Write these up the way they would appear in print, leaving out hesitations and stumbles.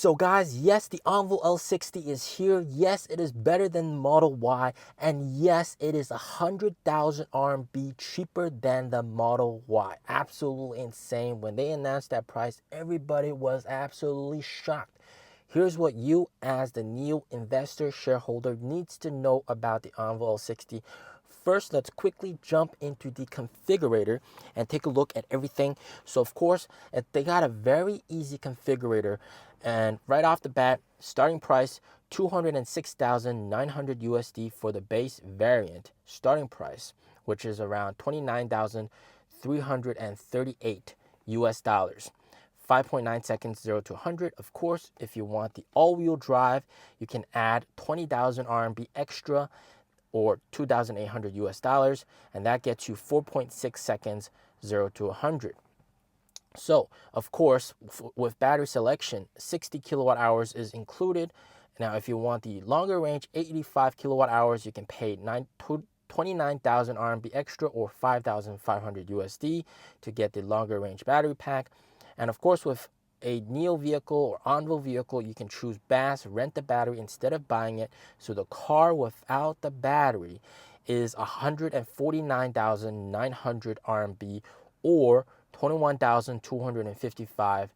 So guys, yes, the Onvo L60 is here. Yes, it is better than Model Y. And yes, it is 100,000 RMB cheaper than the Model Y. Absolutely insane. When they announced that price, everybody was absolutely shocked. Here's what you as the new investor shareholder needs to know about the Onvo L60. First, let's quickly jump into the configurator and take a look at everything. So of course, they got a very easy configurator, and right off the bat, starting price 206,900 USD for the base variant starting price, which is around 29,338 US dollars. 5.9 seconds 0 to 100. Of course, if you want the all-wheel drive, you can add 20,000 RMB extra, or 2,800 US dollars, and that gets you 4.6 seconds 0 to 100. So, of course, with battery selection, 60 kilowatt hours is included. Now, if you want the longer range, 85 kilowatt hours, you can pay 29,000 RMB extra, or 5,500 USD, to get the longer range battery pack. And of course, with a NIO vehicle or Onvo vehicle, you can choose BaaS, rent the battery instead of buying it. So the car without the battery is 149,900 RMB, or 21,255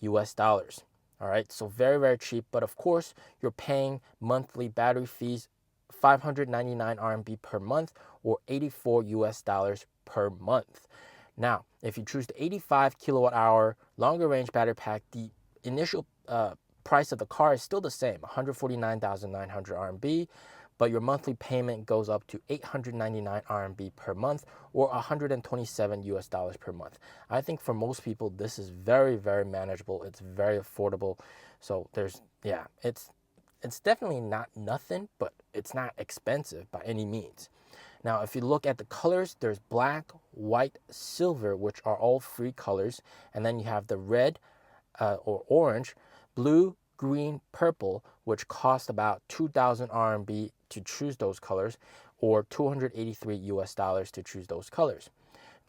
US dollars. All right, so very, very cheap. But of course, you're paying monthly battery fees, 599 RMB per month, or 84 US dollars per month. Now, if you choose the 85 kilowatt hour longer range battery pack, the initial price of the car is still the same, 149,900 RMB, but your monthly payment goes up to 899 RMB per month, or 127 US dollars per month. I think for most people, this is very, very manageable. It's very affordable. So it's definitely not nothing, but it's not expensive by any means. Now, if you look at the colors, there's black, white, silver, which are all free colors. And then you have the red or orange, blue, green, purple, which cost about 2,000 RMB to choose those colors, or 283 US dollars to choose those colors.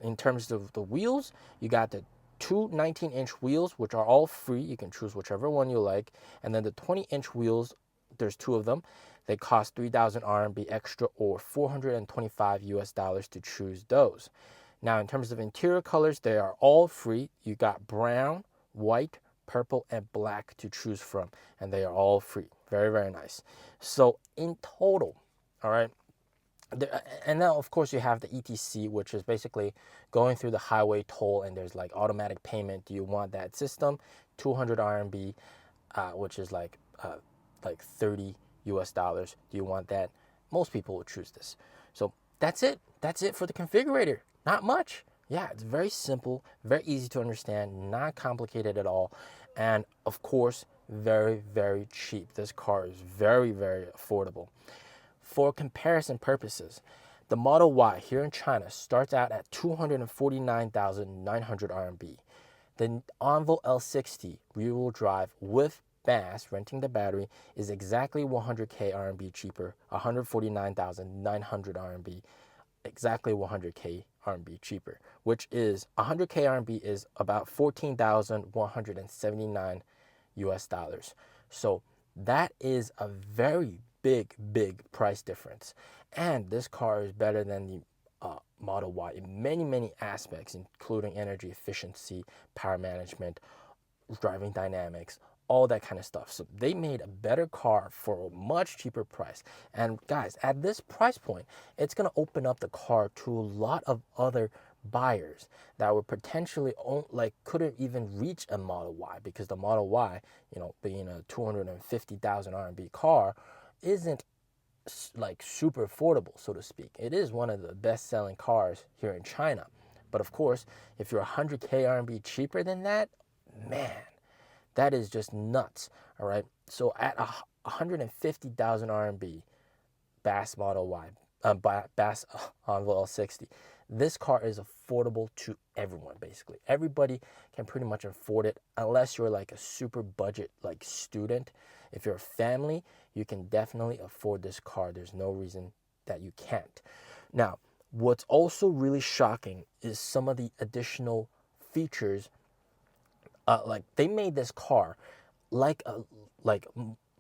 In terms of the wheels, you got the two 19-inch wheels, which are all free. You can choose whichever one you like. And then the 20-inch wheels, there's two of them. They cost 3,000 RMB extra, or 425 US dollars to choose those. Now, in terms of interior colors, they are all free. You got brown, white, purple, and black to choose from, and they are all free. Very, very nice. So in total, all right, and now of course you have the ETC, which is basically going through the highway toll, and there's like automatic payment. Do you want that system? 200 RMB, which is like 30 US dollars. Do you want that? Most people will choose this. So that's it. That's it for the configurator. Not much. Yeah, it's very simple, very easy to understand, not complicated at all. And of course, very, very cheap. This car is very, very affordable. For comparison purposes, the Model Y here in China starts out at 249,900 RMB. The Onvo L60 rear-wheel drive with BaaS, renting the battery, is exactly 100k RMB cheaper, 149,900 RMB, exactly 100k RMB cheaper, which is 100k RMB is about 14,179 US dollars. So that is a very big, big price difference. And this car is better than the Model Y in many, many aspects, including energy efficiency, power management, driving dynamics, all that kind of stuff. So they made a better car for a much cheaper price. And guys, at this price point, it's going to open up the car to a lot of other buyers that would potentially couldn't even reach a Model Y, because the Model Y, being a 250,000 RMB car, isn't like super affordable, so to speak. It is one of the best selling cars here in China. But of course, if you're 100k RMB cheaper than that, man, that is just nuts. All right. So at 150,000 RMB, BaaS Model Y, BaaS Onvo L60, this car is affordable to everyone. Basically, everybody can pretty much afford it, unless you're like a super budget like student. If you're a family, you can definitely afford this car. There's no reason that you can't. Now, what's also really shocking is some of the additional features. Like they made this car like a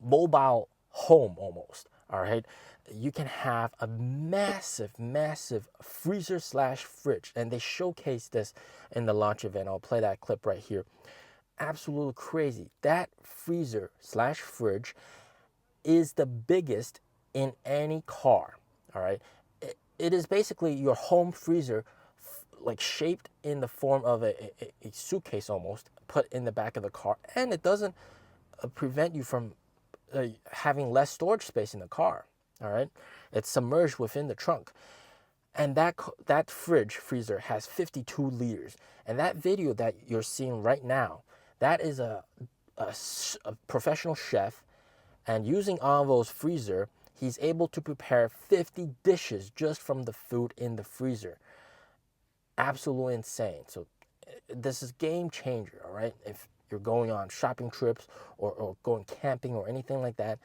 mobile home almost. All right, you can have a massive freezer slash fridge, and they showcase this in the launch event. I'll play that clip right here. Absolutely crazy. That freezer slash fridge is the biggest in any car. All right, it is basically your home freezer, like shaped in the form of a suitcase almost, put in the back of the car, and it doesn't prevent you from having less storage space in the car. All right, it's submerged within the trunk, and that freezer has 52 liters. And that video that you're seeing right now, that is a professional chef, and using Onvo's freezer, he's able to prepare 50 dishes just from the food in the freezer. Absolutely insane. So this is game changer. All right, if you're going on shopping trips or going camping or anything like that,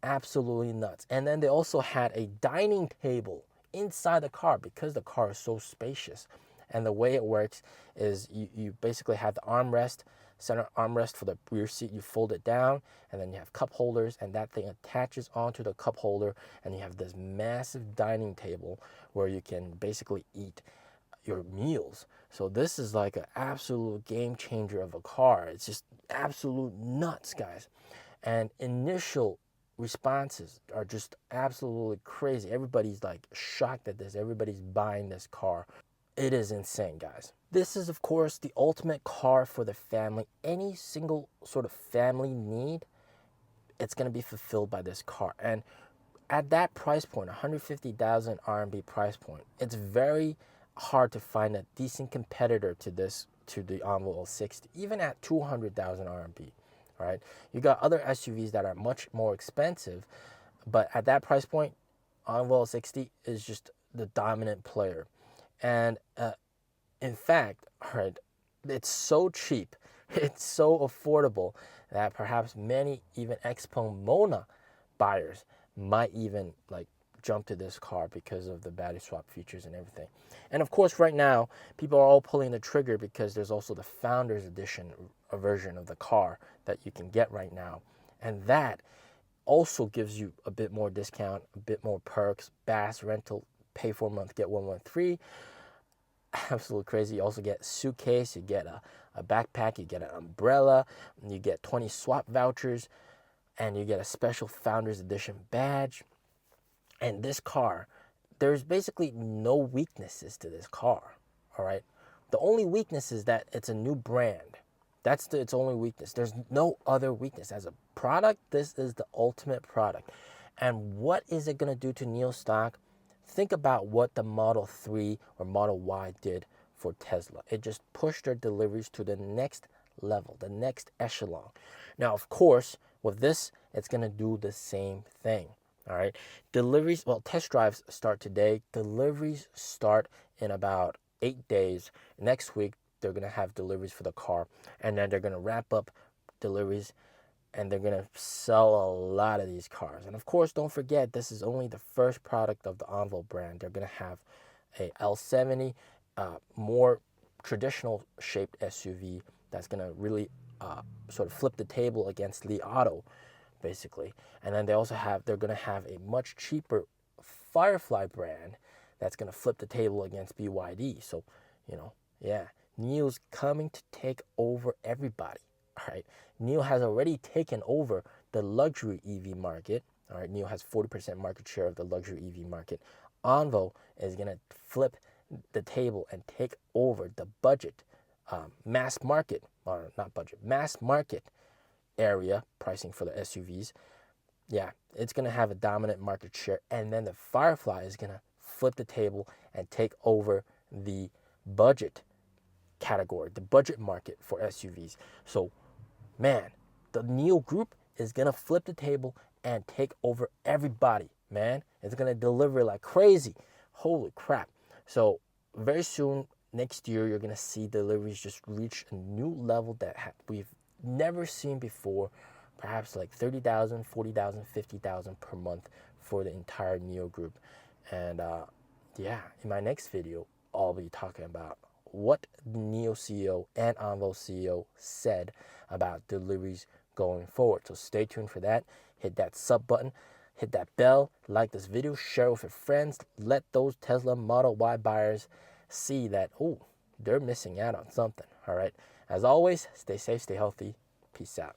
absolutely nuts. And then they also had a dining table inside the car because the car is so spacious. And the way it works is you basically have the armrest, center armrest for the rear seat. You fold it down, and then you have cup holders, and that thing attaches onto the cup holder, and you have this massive dining table where you can basically eat your meals. So this is like an absolute game changer of a car. It's just absolute nuts, guys. And initial responses are just absolutely crazy. Everybody's like shocked at this. Everybody's buying this car. It is insane, guys. This is, of course, the ultimate car for the family. Any single sort of family need, it's going to be fulfilled by this car. And at that price point, 150,000 RMB price point, it's very hard to find a decent competitor to the Onvo L60, even at 200,000 RMB. All right, you got other SUVs that are much more expensive, but at that price point, Onvo L60 is just the dominant player. And in fact, all right, it's so cheap, it's so affordable that perhaps many even Xpeng Mona buyers might even like jump to this car because of the battery swap features and everything. And of course, right now, people are all pulling the trigger because there's also the Founders Edition version of the car that you can get right now. And that also gives you a bit more discount, a bit more perks, BAS rental, pay for a month, get 113. Absolutely crazy. You also get a suitcase, you get a backpack, you get an umbrella, you get 20 swap vouchers, and you get a special Founders Edition badge. And this car, there's basically no weaknesses to this car, all right? The only weakness is that it's a new brand. That's its only weakness. There's no other weakness. As a product, this is the ultimate product. And what is it going to do to NIO stock? Think about what the Model 3 or Model Y did for Tesla. It just pushed their deliveries to the next level, the next echelon. Now, of course, with this, it's going to do the same thing. All right. Deliveries, well, test drives start today. Deliveries start in about 8 days. Next week, they're going to have deliveries for the car. And then they're going to wrap up deliveries, and they're going to sell a lot of these cars. And of course, don't forget, this is only the first product of the Onvo brand. They're going to have a L70, more traditional shaped SUV that's going to really sort of flip the table against Li Auto, basically. And then they're going to have a much cheaper Firefly brand that's going to flip the table against BYD. So, yeah, NIO's coming to take over everybody. All right, NIO has already taken over the luxury EV market. All right, NIO has 40% market share of the luxury EV market. Onvo is going to flip the table and take over the budget, mass market, or not budget, mass market area pricing for the SUVs. Yeah, it's going to have a dominant market share. And then the Firefly is going to flip the table and take over the budget category, the budget market for SUVs. So, man, the NIO Group is going to flip the table and take over everybody, man. It's going to deliver like crazy. Holy crap. So, very soon, next year, you're going to see deliveries just reach a new level that we've never seen before. Perhaps like 30,000, 40,000, 50,000 per month for the entire NIO Group. And yeah, in my next video, I'll be talking about what the NIO CEO and Onvo CEO said about deliveries going forward. So stay tuned for that. Hit that sub button, hit that bell, like this video, share it with your friends. Let those Tesla Model Y buyers see that, oh, they're missing out on something. All right. As always, stay safe, stay healthy. Peace out.